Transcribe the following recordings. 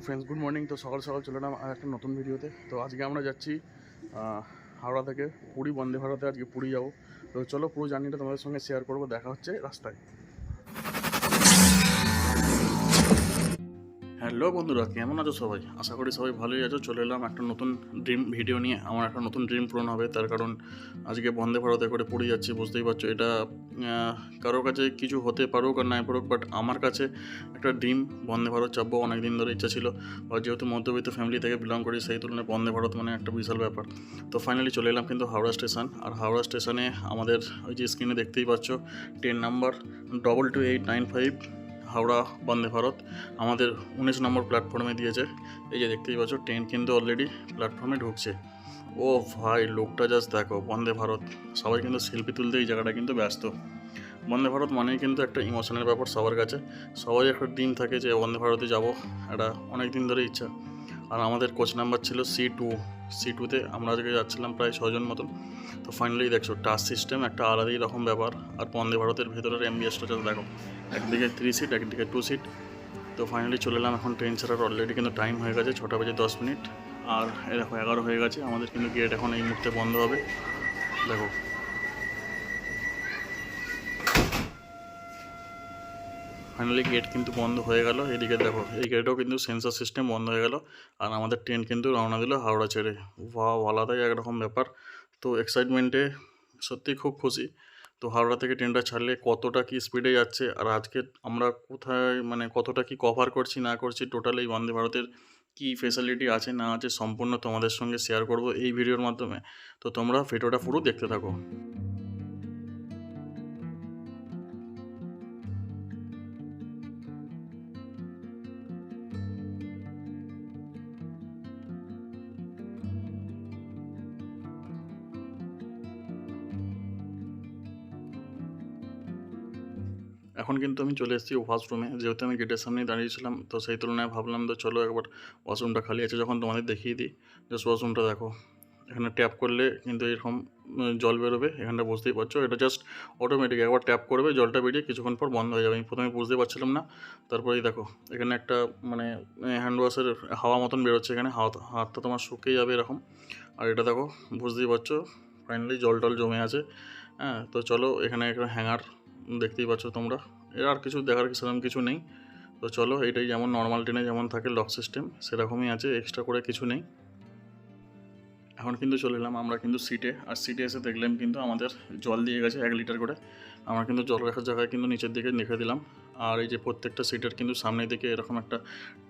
Friends, good morning. তো সকাল সকাল চলে এলাম আর একটা নতুন ভিডিওতে। তো আজকে আমরা যাচ্ছি হাওড়া থেকে পুরী, বন্দে ভারতে আজকে পুরী যাবো। তো চলো পুরো জার্নিটা তোমাদের সঙ্গে শেয়ার করবো। দেখা হচ্ছে রাস্তায়। হ্যালো বন্ধুরা, কেমন আছো সবাই? আশা করি সবাই ভালোই আছো। চলে এলাম একটা নতুন ড্রিম ভিডিও নিয়ে। আমার একটা নতুন ড্রিম পূরণ হবে, তার কারণ আজকে বন্দে ভারতে করে পুরী যাচ্ছি। বুঝতেই পারছো, এটা কারোর কাছে কিছু হতে পারুক আর নাই পারুক, বাট আমার কাছে একটা ড্রিম। বন্দে ভারত চাপবো, অনেক দিন ধরে ইচ্ছা ছিল। আর যেহেতু মধ্যবিত্ত ফ্যামিলি থেকে বিলং করি, সেই তুলনায় বন্দে ভারত মানে একটা বিশাল ব্যাপার। তো ফাইনালি চলে এলাম কিন্তু হাওড়া স্টেশন। আর হাওড়া স্টেশনে আমাদের ওই যে স্ক্রিনে দেখতেই পাচ্ছ, ট্রেন নাম্বার 222895 হাওড়া বন্দে ভারত আমাদের 19 নম্বর প্ল্যাটফর্মে দিয়েছে। এই যে দেখতেই পাচ্ছ, ট্রেন কিন্তু অলরেডি প্ল্যাটফর্মে ঢুকছে। ও ভাই, লোকটা জাস্ট দেখো, বন্দে ভারত। সবাই কিন্তু সেলফি তুলতে এই জায়গাটা কিন্তু ব্যস্ত। বন্দে ভারত মানেই কিন্তু একটা ইমোশনের ব্যাপার সবার কাছে। সবাই একটা ড্রিম থাকে যে বন্দে ভারতে যাব, এটা অনেক দিন ধরে ইচ্ছা। আর আমাদের কোচ নাম্বার ছিল সি টুতে আমরা আজকে যাচ্ছিলাম প্রায় 6 জন মতন। তো ফাইনালি দেখছো, টাচ সিস্টেম একটা আলাদাই রকম ব্যাপার। আর বন্দে ভারতের ভেতরের এমবিএসটা জাস্ট দেখো, একদিকে 3 সিট, একদিকে 2 সিট। তো ফাইনালি চলে এলাম। এখন ট্রেন ছাড়ার অলরেডি কিন্তু টাইম হয়ে গেছে 6টা বেজে 10 মিনিট। আর দেখো 11 হয়ে গেছে। আমাদের কিন্তু গেট এখন এই মুহূর্তে বন্ধ হবে। দেখো ফাইনালি গেট কিন্তু বন্ধ হয়ে গেল। এদিকে দেখো, এই গেটেও কিন্তু সেন্সর সিস্টেম বন্ধ হয়ে গেল। আর আমাদের ট্রেন কিন্তু রওনা দিল হাওড়া ছেড়ে। আলাদাই একরকম ব্যাপার। তো এক্সাইটমেন্টে সত্যি খুব খুশি। তো হাওড়া থেকে ট্রেনটা ছাড়লে কতটা কি স্পিডে যাচ্ছে, আর আজকে আমরা কোথায় মানে কতটা কি কভার করছি না করছি, টোটাল এই বন্দে ভারতের কী ফেসিলিটি আছে না আছে, সম্পূর্ণ তোমাদের সঙ্গে শেয়ার করব এই ভিডিওর মাধ্যমে। তো তোমরা ভিডিওটা পুরো দেখতে থাকো। এখন কিন্তু আমি চলে এসেছি ওয়াশরুমে। যেহেতু আমি গেটের সামনেই দাঁড়িয়েছিলাম, তো সেই তুলনায় ভাবলাম তো চলো একবার ওয়াশরুমটা খালি আছে যখন তোমাদের দেখিয়ে দিই। জাস্ট ওয়াশরুমটা দেখো, এখানে ট্যাপ করলে কিন্তু এরকম জল বেরোবে। এখানটা বুঝতেই পারছো, এটা জাস্ট অটোমেটিক। একবার ট্যাপ করবে, জলটা বেরিয়ে কিছুক্ষণ পর বন্ধ হয়ে যাবে। আমি প্রথমে বুঝতে পারছিলাম না, তারপরেই দেখো এখানে একটা মানে হ্যান্ড ওয়াশের হাওয়া মতন বেরোচ্ছে। এখানে হাতটা তোমার শুকিয়ে যাবে এরকম। আর এটা দেখো, বুঝতেই পারছো ফাইনালি জল টল জমে আছে। হ্যাঁ, তো চলো, এখানে একটা হ্যাঙ্গার দেখতেই পাচ্ছ তোমরা। এর আর কিছু দেখার সেরকম কিছু নেই। তো চলো, এইটাই যেমন নর্মাল ট্রেনে যেমন থাকে লক সিস্টেম, সেরকমই আছে, এক্সট্রা করে কিছু নেই। এখন কিন্তু চলে এলাম আমরা কিন্তু সিটে। আর সিটে এসে দেখলাম কিন্তু আমাদের জল দিয়ে গেছে 1 লিটার করে। আমরা কিন্তু জল রাখার জায়গায় কিন্তু নিচের দিকে রেখে দিলাম। আর এই যে প্রত্যেকটা সিটের কিন্তু সামনের দিকে এরকম একটা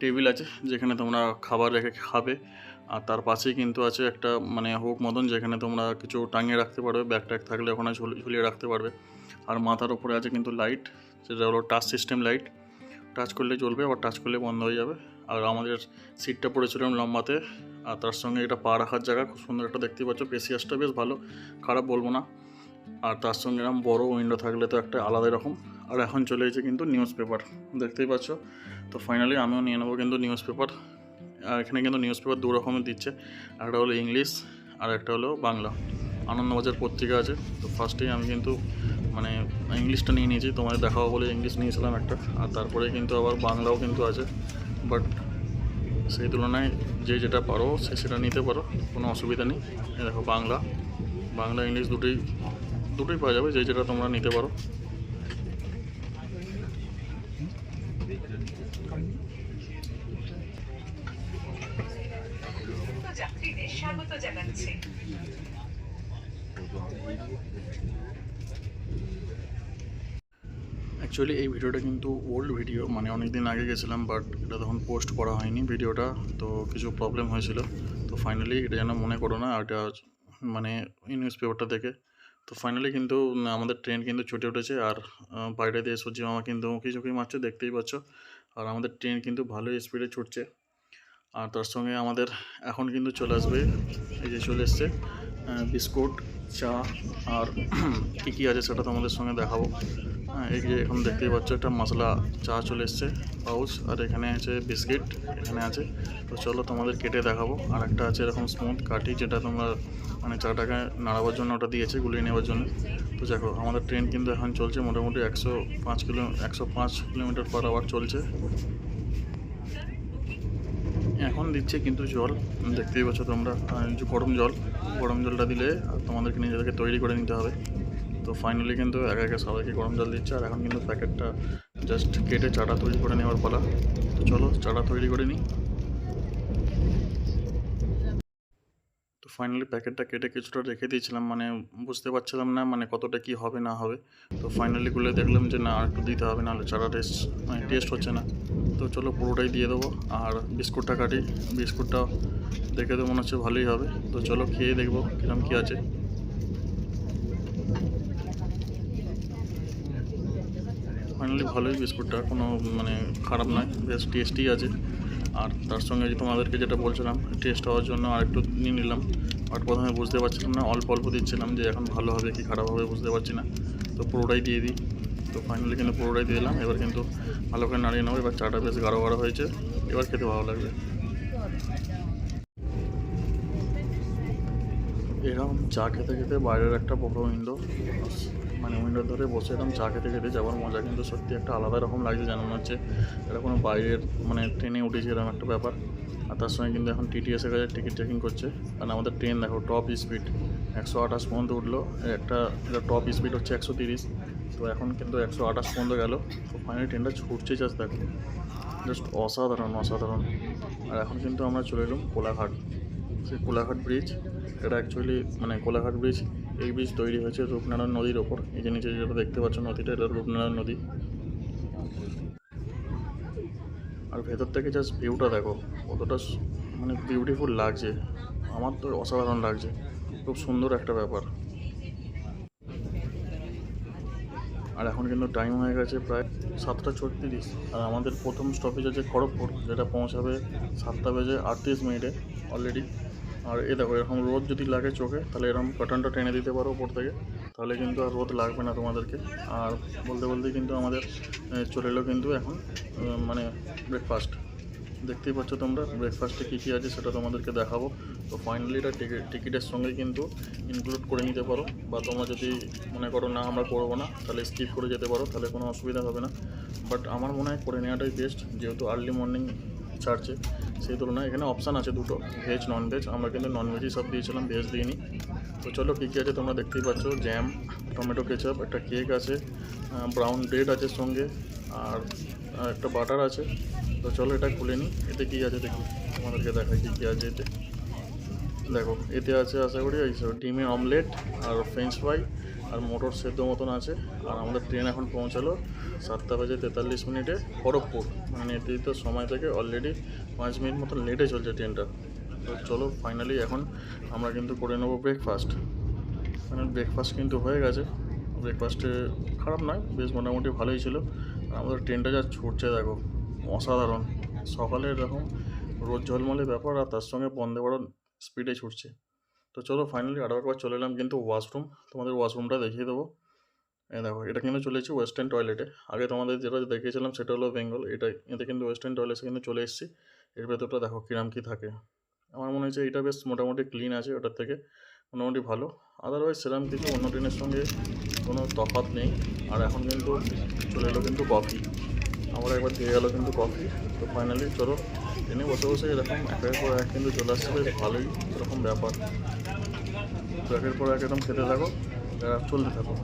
টেবিল আছে, যেখানে তোমরা খাবার রেখে খাবে। আর তার পাশেই কিন্তু আছে একটা মানে হুক মতন, যেখানে তোমরা কিছু টাঙিয়ে রাখতে পারবে, ব্যাগ ট্যাগ থাকলে ওখানে ঝুলিয়ে রাখতে পারবে। আর মাথার উপরে আছে কিন্তু লাইট, সেটা হলো টাচ সিস্টেম লাইট। টাচ করলে জ্বলবে, আবার টাচ করলে বন্ধ হয়ে যাবে। আর আমাদের সিটটা পড়েছিল লম্বাতে। আর তার সঙ্গে এটা পা রাখার জায়গা খুব সুন্দর একটা, দেখতে পাচ্ছ। পেসিয়াসটা বেশ ভালো, খারাপ বলবো না। আর তার সঙ্গে এরকম বড় উইন্ডো থাকলে তো একটা আলাদা রকম। আর এখন চলে এসেছে কিন্তু নিউজ পেপার, দেখতেই পাচ্ছ। তো ফাইনালি আমিও নিয়ে নেবো কিন্তু নিউজ পেপার। আর এখানে কিন্তু নিউজ পেপার 2 রকমের দিচ্ছে, একটা হলো ইংলিশ আর একটা হলো বাংলা। আনন্দবাজার পত্রিকা আছে। তো ফার্স্টেই আমি কিন্তু মানে ইংলিশটা নিয়ে নিয়েছি, তোমাদের দেখাবো বলে ইংলিশ নিয়েছিলাম একটা। আর তারপরে কিন্তু আবার বাংলাও কিন্তু আছে, বাট সেই তুলনায় যে যেটা পারো সেটা নিতে পারো, কোনো অসুবিধা নেই। দেখো বাংলা ইংলিশ দুটোই পাওয়া যাবে, যে যেটা তোমরা নিতে পারো। যাত্রীদের স্বাগত জানাচ্ছি। অ্যাকচুয়ালি এই ভিডিওটা কিন্তু ওল্ড ভিডিও, মানে অনেক দিন আগে গেছিলাম, বাট এটা তখন পোস্ট করা হয়নি ভিডিওটা। তো কিছু প্রবলেম হয়েছিল। তো ফাইনালি এটা যেন মনে করো না, এটা মানে নিউজ পেপারটা দেখে। তো ফাইনালি কিন্তু আমাদের ট্রেন কিন্তু ছুটে উঠেছে। আর বাইরে দিয়ে সূর্যি মামা কিন্তু উঁকি ঝুঁকি মারছে, দেখতেই পাচ্ছ। আর আমাদের ট্রেন কিন্তু ভালোই স্পিডে ছুটছে। আর তার সঙ্গে আমাদের এখন কিন্তু চলে আসবে, এই যে চলে এসছে বিস্কুট, চা আর কী কী আছে সেটা তোমাদের সঙ্গে দেখাবো। হ্যাঁ, এই যে এখন দেখতেই পাচ্ছ একটা মশলা চা চলে এসছে পাউচ। আর এখানে আছে বিস্কিট, এখানে আছে। তো চলো তোমাদের কেটে দেখাবো। আর একটা আছে এরকম স্মুথ কাঠি, যেটা তোমরা মানে চাটাকে নাড়াবার জন্য ওটা দিয়েছে, গুলিয়ে নেওয়ার জন্য। তো দেখো আমাদের ট্রেন কিন্তু এখন চলছে মোটামুটি 105 কিলোমিটার পার আওয়ার চলছে। দিচ্ছে কিন্তু জল দেখতেই পাচ্ছ তোমরা, যে গরম জলটা দিলে তোমাদেরকে নিজেদেরকে তৈরি করে নিতে হবে। তো ফাইনালি কিন্তু একা একা সবাইকে গরম জল দিচ্ছে, আর এখন কিন্তু প্যাকেটটা জাস্ট কেটে চাটা তৈরি করে নেওয়ার পালা। তো চলো চাটা তৈরি করে নিই। তো ফাইনালি প্যাকেটটা কেটে কিছুটা রেখে দিয়েছিলাম, মানে বুঝতে পারছিলাম না মানে কতটা কি হবে না হবে। তো ফাইনালি খুলে দেখলাম যে না, আর একটু দিতে হবে, নাহলে চাটা টেস্ট হচ্ছে না। তো চলো পুরোটাই দিয়ে দেবো। আর বিস্কুটটা কাটি, বিস্কুটটা দেখে তো মনে হচ্ছে ভালোই হবে। তো চলো খেয়ে দেখবো কিরম কী আছে। ফাইনালি ভালোই বিস্কুটটা, কোনো মানে খারাপ নয়, বেশ টেস্টি আছে। আর তার সঙ্গে যে তোমাদেরকে যেটা বলছিলাম টেস্ট হওয়ার জন্য আর একটু নিয়ে নিলাম। বাট প্রথমে বুঝতে পারছিলাম না, অল্প অল্প দিচ্ছিলাম, যে এখন ভালো হবে কি খারাপ হবে বুঝতে পারছি না। তো পুরোটাই দিয়ে দিই। তো ফাইনালি কিন্তু পুরোটাই দিয়ে দিলাম। এবার কিন্তু ভালো করে নাড়িয়ে নেবো। এবার চাটা বেশ গাঢ় গাঢ় হয়েছে, এবার খেতে ভালো লাগবে। এরকম চা খেতে খেতে বাইরের একটা বড় উইন্ডো, মানে উইন্ডো ধরে বসে এরকম চা খেতে খেতে যাওয়ার মজা কিন্তু সত্যি একটা আলাদা রকম লাগছে, যেন মনে হচ্ছে এটা কোনো বাইরের মানে ট্রেনে উঠেছে এরকম একটা ব্যাপার। আর তার সঙ্গে কিন্তু এখন টিটিএসের কাছে টিকিট চেকিং করছে, কারণ আমাদের ট্রেন দেখো টপ স্পিড 128 পর্যন্ত উঠলো। এটা টপ স্পিড হচ্ছে 130। তো এখন কিন্তু 128 পর্যন্ত গেল। তো ফাইনালি ট্রেনটা ছুটছে, জাস্ট দেখো, জাস্ট অসাধারণ। আর এখন কিন্তু আমরা চলে এলাম কোলাঘাট, সেই কোলাঘাট ব্রিজ। এটা অ্যাকচুয়ালি মানে কোলাঘাট ব্রিজ, এই ব্রিজ তৈরি হয়েছে রূপনারায়ণ নদীর ওপর। এই যে নিচে যেটা দেখতে পাচ্ছ নদীটা, এটা রূপনারায়ণ নদী। আর ভেতর থেকে জাস্ট ভিউটা দেখো কতটা মানে বিউটিফুল লাগছে, আমার তো অসাধারণ লাগছে, খুব সুন্দর একটা ব্যাপার। আর এখন কিন্তু টাইম হয়ে গেছে প্রায় 7:36। আর আমাদের প্রথম স্টপেজ আছে খড়গপুর, যেটা পৌঁছাবে 7:38 অলরেডি। আর এ দেখো, এরকম রোদ যদি লাগে চোখে তাহলে এরকম কার্টনটা টেনে দিতে পারো ওপর থেকে, তাহলে কিন্তু আর রোদ লাগবে না তোমাদেরকে। আর বলতে বলতে কিন্তু আমাদের চলে এলো কিন্তু এখন মানে ব্রেকফাস্ট। দেখতেই পাচ্ছ তোমরা ব্রেকফাস্টে কী কী আছে সেটা তোমাদেরকে দেখাবো। তো ফাইনালি এটা টিকিটের সঙ্গে কিন্তু ইনক্লুড করে নিতে পারো, বা তোমরা যদি মনে করো না আমরা করবো না তাহলে স্কিপ করে যেতে পারো, তাহলে কোনো অসুবিধা হবে না। বাট আমার মনে হয় করে নেওয়াটাই বেস্ট, যেহেতু আর্লি মর্নিং ছাড়ছে, সেই তুলনায় এখানে অপশান আছে দুটো, ভেজ নন ভেজ। আমরা কিন্তু নন ভেজই সব দিয়েছিলাম, ভেজ দিইনি। তো চলো কী কী আছে তোমরা দেখতেই পাচ্ছ, জ্যাম, টমেটো কেচাপ, একটা কেক আছে, ব্রাউন ব্রেড আছে সঙ্গে, আর একটা বাটার আছে। তো চলো এটা খুলে নিই, এতে কী আছে দেখি, তোমাদেরকে দেখাই কী কী আছে এতে। দেখো এতে আছে আশা করি এই ডিমের অমলেট আর ফ্রেঞ্চ ফ্রাই আর মোটর সেদ্ধ মতন আছে। আর আমাদের ট্রেন এখন পৌঁছালো 7:43 খড়গপুর, মানে নির্ধারিত সময় থেকে অলরেডি 5 মিনিট মতন লেটে চলছে ট্রেনটা। তো চলো ফাইনালি এখন আমরা কিন্তু করে নেবো ব্রেকফাস্ট। মানে ব্রেকফাস্ট কিন্তু হয়ে গেছে, ব্রেকফাস্টে খারাপ নয়, বেশ মোটামুটি ভালোই ছিল। আর আমাদের ট্রেনটা যা ছুটছে দেখো, অসাধারণ। সকালে এরকম রোদ ঝলমলে ব্যাপার, আর তার সঙ্গে বন্দে ভারত স্পিডে ছুটছে। তো চলো ফাইনালি আরও একবার চলে এলাম কিন্তু ওয়াশরুম, তোমাদের ওয়াশরুমটা দেখিয়ে দেবো। দেখো এটা কিন্তু চলেছি ওয়েস্টার্ন টয়লেটে। আগে তোমাদের যেটা দেখিয়েছিলাম সেটা হলো বেঙ্গল, এতে কিন্তু ওয়েস্টার্ন টয়লেটে কিন্তু চলে এসেছি। এর ভেতরটা দেখো কিরাম কী থাকে। আমার মনে হচ্ছে এটা বেশ মোটামুটি ক্লিন আছে, ওটার থেকে মোটামুটি ভালো। আদারওয়াইজ সেরকম কিছু অন্য ট্রেনের সঙ্গে কোনো তফাৎ নেই। আর এখন কিন্তু চলে এলো কিন্তু কফি, আমরা একবার দিয়ে গেলো কিন্তু কফি। তো ফাইনালি চলো ট্রেনে বসে বসে এরকম একের পর এক কিন্তু চলে আসছে, বেশ ভালোই এরকম ব্যাপার। তো একের পর এক একদম খেতে থাকো, চলতে থাকো।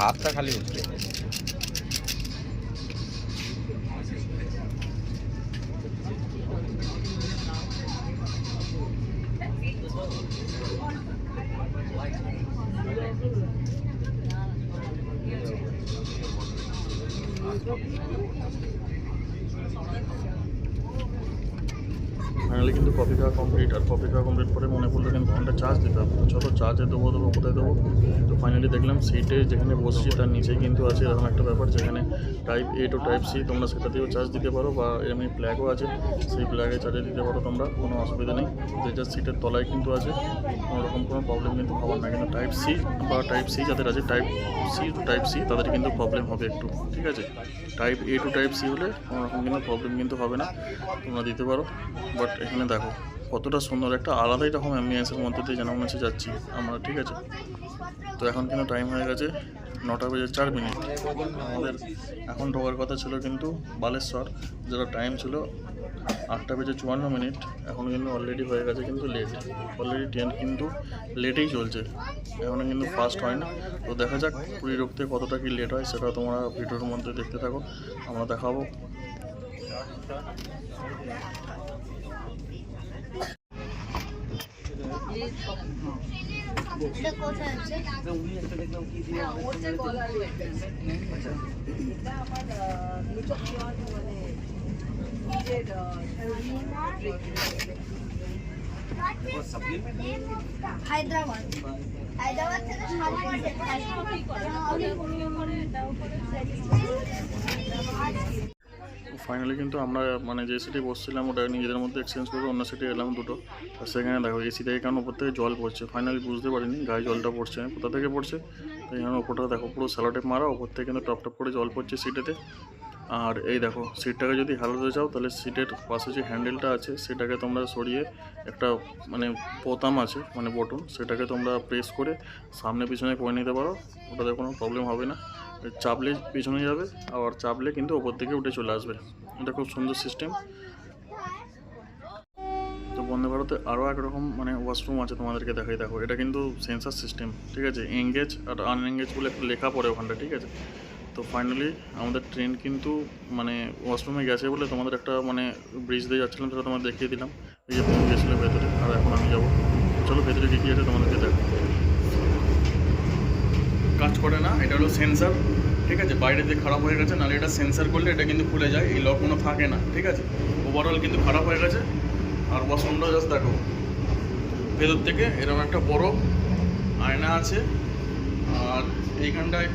হাতটা খালি উঠছে। ফাইনালি কিন্তু কফি খাওয়া কমপ্লিট। আর কফি খাওয়া কমপ্লিট করে মনে পড়লো কিন্তু ফোনটা চার্জ দিতে হবে। তো চলো চার্জে দেবো কোথায় দেবো। তো ফাইনালি দেখলাম সিটে যেখানে বসছি তার নিচেই কিন্তু আছে এরকম একটা ব্যাপার, যেখানে type A to type C, তোমরা সেটা দিয়েও চার্জ দিতে পারো, বা এমনি প্ল্যাগও আছে, সেই প্ল্যাগে চার্জে দিতে পারো তোমরা, কোনো অসুবিধা নেই। যে যার সিটের তলায় কিন্তু আছে, কোনো রকম কোনো প্রবলেম কিন্তু হবার না। কিন্তু টাইপ সি বা টাইপ সি যাদের আছে, type C to type C, তাদের কিন্তু প্রবলেম হবে একটু, ঠিক আছে। Type A to type C হলে কোনো রকম কিন্তু প্রবলেম কিন্তু হবে না, তোমরা দিতে পারো। বাট এখানে দেখো কতটা সুন্দর একটা আলাদাই রকম অ্যাম্বিয়েন্সের মধ্যে দিয়ে যেন মনে হচ্ছে যাচ্ছি আমরা, ঠিক আছে। তো এখন কিন্তু টাইম হয়ে গেছে 9:04। আমাদের এখন ঢোকার কথা ছিল কিন্তু বালেশ্বর, যেটা টাইম ছিল 8:54। এখন কিন্তু অলরেডি হয়ে গেছে কিন্তু লেট, অলরেডি ট্রেন কিন্তু লেটেই চলছে, এখনও কিন্তু ফাস্ট হয় না। তো দেখা যাক পুরী ঢুকতে কতটা কি লেট হয়, সেটা তোমরা ভিডিওর মধ্যে দেখতে থাকো, আমরা দেখাবো। এটা কোথায় আছে? হায়দ্রাবাদ থেকে ফাইনালি কিন্তু আমরা মানে যে সিটে বসছিলাম ওটা নিজেদের মধ্যে এক্সচেঞ্জ করে অন্য সিটে এলাম দুটো। আর সেখানে দেখো এসি থেকে কারণ ওপর থেকে জল পড়ছে, ফাইনালি বুঝতে পারিনি গায়ে জলটা পড়ছে কোথা থেকে পড়ছে। তো এখানে ওপরটা দেখো পুরো স্যালোটেপ মারা, ওপর থেকে কিন্তু টপ টপ করে জল পড়ছে সিটেতে। আর এই দেখো সিটটাকে যদি হারাতে চাও তাহলে সিটের পাশে যে হ্যান্ডেলটা আছে সেটাকে তোমরা সরিয়ে একটা মানে বোতাম আছে মানে বটন, সেটাকে তোমরা প্রেস করে সামনে পিছনে করে নিতে পারো, ওটাতে কোনো প্রবলেম হবে না। চাপলে পিছনে যাবে, আবার চাপলে কিন্তু ওপর থেকে উঠে চলে আসবে। এটা খুব সুন্দর সিস্টেম। তো বন্দে ভারতে আরও একরকম মানে ওয়াশরুম আছে, তোমাদেরকে দেখাই। দেখো এটা কিন্তু সেন্সার সিস্টেম, ঠিক আছে। এঙ্গেজ আর আনএঙ্গেজ বলে একটা লেখা পড়ে ওখানটা, ঠিক আছে। তো ফাইনালি আমাদের ট্রেন কিন্তু মানে ওয়াশরুমে গেছে বলে তোমাদের একটা মানে ব্রিজ দিয়ে যাচ্ছিলাম সেটা তোমাদের দেখিয়ে দিলাম। এই যে বোন গেছিলো ভেতরে, আর এখন আমি যাবো। চলো ভেতরে কী কী আছে তোমাদেরকে দেখো। কাজ করে না, এটা হলো সেন্সার, ঠিক আছে। বাইরে দিয়ে খারাপ হয়ে গেছে, নাহলে এটা সেন্সার করলে এটা কিন্তু খুলে যায়, এই লক কোনো থাকে না, ঠিক আছে। ওভারঅল কিন্তু খারাপ হয়ে গেছে। আর ওয়াশরুমটা জাস্ট দেখো, ভেতর থেকে এরকম একটা বড় আয়না আছে, আর এইখানটায়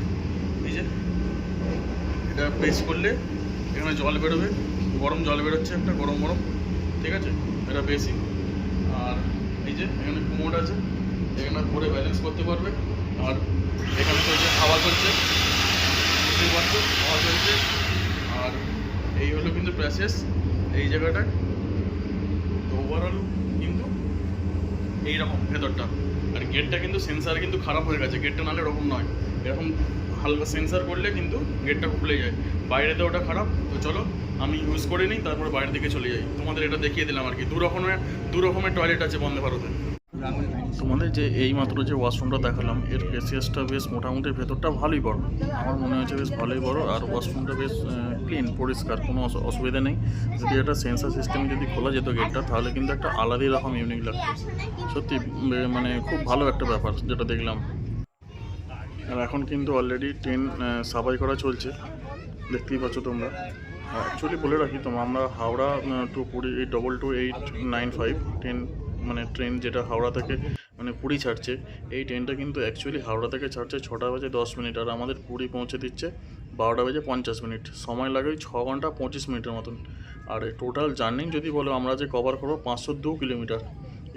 এই যে এটা প্রেস করলে এখানে জল বেরোবে, গরম জল বেরোচ্ছে একটা গরম গরম, ঠিক আছে। এটা বেশি। আর এই যে এখানে কুমোড আছে, এখানে পরে ব্যালেন্স করতে পারবে। আর এখানে তো যে হাওয়া চলছে, বুঝতেই পারছো হাওয়া চলছে। আর এই হলো কিন্তু প্যাসেজ এই জায়গাটায়। তো ওভারঅল কিন্তু এইরকম ভেতরটা। আর গেটটা কিন্তু সেন্সার কিন্তু খারাপ হয়ে গেছে, গেটটা নাহলে এরকম নয়, এরকম হালকা সেন্সার করলে কিন্তু গেটটা খুলে যায়। বাইরেতে ওটা খারাপ। তো চলো আমি ইউজ করে নিই, তারপরে বাইরের দিকে চলে যাই। তোমাদের এটা দেখিয়ে দিলাম আর কি। দু রকমের টয়লেট আছে বন্দে ভারতে। তোমাদের যে এই মাত্র যে ওয়াশরুমটা দেখালাম, এর স্পেসিয়াসটা বেশ মোটামুটি, ভেতরটা ভালোই বড়, আমার মনে হয়েছে বেশ ভালোই বড়। আর ওয়াশরুমটা বেশ ক্লিন পরিষ্কার, কোনো অসুবিধা নেই। যদি এটা সেন্সার সিস্টেম যদি খোলা যেত গেটটা, তাহলে কিন্তু একটা আলাদাই রকম ইউনিক লাগতো। সত্যি মানে খুব ভালো একটা ব্যাপার যেটা দেখলাম। আর এখন কিন্তু অলরেডি ট্রেন সাফাই করা চলছে, দেখতেই পাচ্ছ তোমরা। অ্যাকচুয়ালি বলে রাখি আমরা হাওড়া টু পুরী এই 22895 ট্রেন মানে ট্রেন যেটা হাওড়া থেকে মানে পুরী ছাড়ছে, এই ট্রেনটা কিন্তু অ্যাকচুয়ালি হাওড়া থেকে ছাড়ছে 6:10। আর আমাদের পুরী পৌঁছে দিচ্ছে 12:50। সময় লাগে 6 ঘন্টা 25 মিনিটের মতন। আর টোটাল জার্নি যদি বলো আমরা যে কভার করবো 502 কিলোমিটার।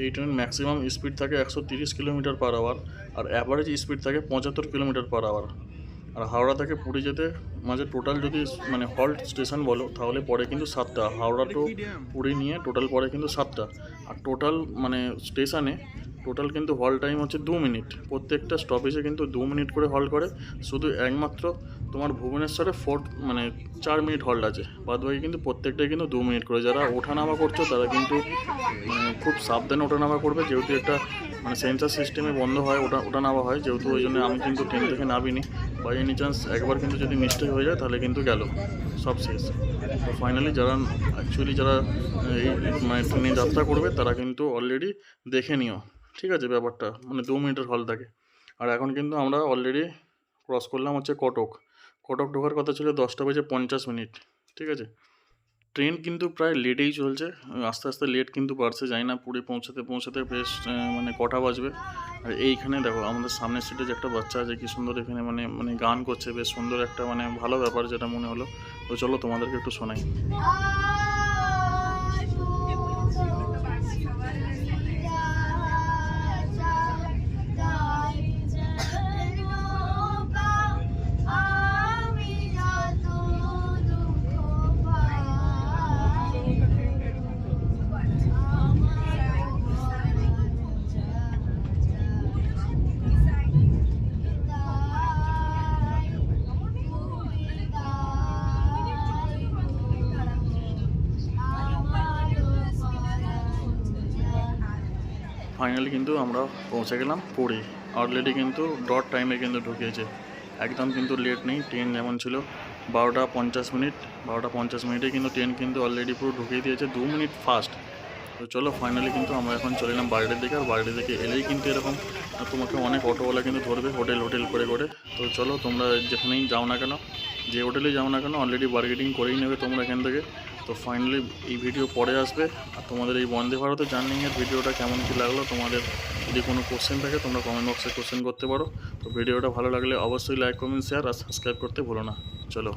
এই ট্রেন ম্যাক্সিমাম স্পিড থাকে 130 কিলোমিটার পার আওয়ার, আর অ্যাভারেজ স্পিড থাকে 75 কিলোমিটার পার আওয়ার। আর হাওড়া থেকে পুরী যেতে মাঝে টোটাল যদি মানে হল্ট স্টেশন বলো তাহলে পরে কিন্তু 7টা, হাওড়া টু পুরী নিয়ে টোটাল পরে কিন্তু 7টা। আর টোটাল মানে স্টেশনে টোটাল কিন্তু হল্ট টাইম হচ্ছে 2 মিনিট, প্রত্যেকটা স্টপেজে কিন্তু 2 মিনিট করে হল্ট করে। শুধু একমাত্র তোমার ভুবনেশ্বরে 4 মিনিট হল্ট আছে, বাদ বাকি কিন্তু প্রত্যেকটাই কিন্তু 2 মিনিট করে। যারা ওঠানামা করছো তারা কিন্তু মানে খুব সাবধানে ওঠানামা করবে, যেহেতু একটা মানে সেন্সার সিস্টেমে বন্ধ হয় ওঠানামা হয়, যেহেতু ওই জন্য আমি কিন্তু ট্রেন থেকে নামিনি। বাই এনি চান্স একবার কিন্তু যদি মিস্টেক হয়ে যায় তাহলে কিন্তু গেল সব শেষ। তো ফাইনালি যারা এই মানে ট্রেনে যাত্রা করবে তারা কিন্তু অলরেডি দেখে নিও, ঠিক আছে ব্যাপারটা, মানে 2 মিনিটের হল থাকে। আর এখন কিন্তু আমরা অলরেডি ক্রস করলাম হচ্ছে কটক ঢোকার কথা ছিল 10:50, ঠিক আছে। ট্রেন কিন্তু প্রায় লেটেই চলছে, আস্তে আস্তে লেট কিন্তু বাড়ছে, যাই না পুরী পৌঁছাতে বেশ মানে কটা বাজবে। আর এইখানে দেখো আমাদের সামনের সিটে যে একটা বাচ্চা আছে, কি সুন্দর এখানে মানে গান করছে, বেশ সুন্দর একটা মানে ভালো ব্যাপার যেটা মনে হলো। তো চলো তোমাদেরকে একটু শোনাই। ফাইনালি কিন্তু আমরা পৌঁছে গেলাম পুরী। অলরেডি কিন্তু ডট টাইমে কিন্তু ঢুকিয়েছে, একদম কিন্তু লেট নেই। ট্রেন যেমন ছিল 12:50, 12:50 কিন্তু ট্রেন কিন্তু অলরেডি পুরো ঢুকিয়ে দিয়েছে, 2 মিনিট ফাস্ট। তো চলো ফাইনালি কিন্তু আমরা এখন চলে এলাম বাইরের দিকে। আর বাইরের দিকে এলেই কিন্তু এরকম তোমাকে অনেক অটোওয়ালা কিন্তু ধরবে হোটেল করে করে। তো চলো তোমরা যেখানেই যাও না কেন, যে হোটেলেই যাও না কেন, অলরেডি বার্গেটিং করেই নেবে তোমরা এখান থেকে। তো ফাইনালি এই ভিডিও পরে আসবে। আর তোমাদের এই বন্দে ভারতের জার্নিংয়ের ভিডিওটা কেমন কী লাগলো, তোমাদের যদি কোনো কোশ্চেন থাকে তোমরা কমেন্ট বক্সে কোশ্চেন করতে পারো। তো ভিডিওটা ভালো লাগলে অবশ্যই লাইক, কমেন্ট, শেয়ার আর সাবস্ক্রাইব করতে ভুলো না। চলো।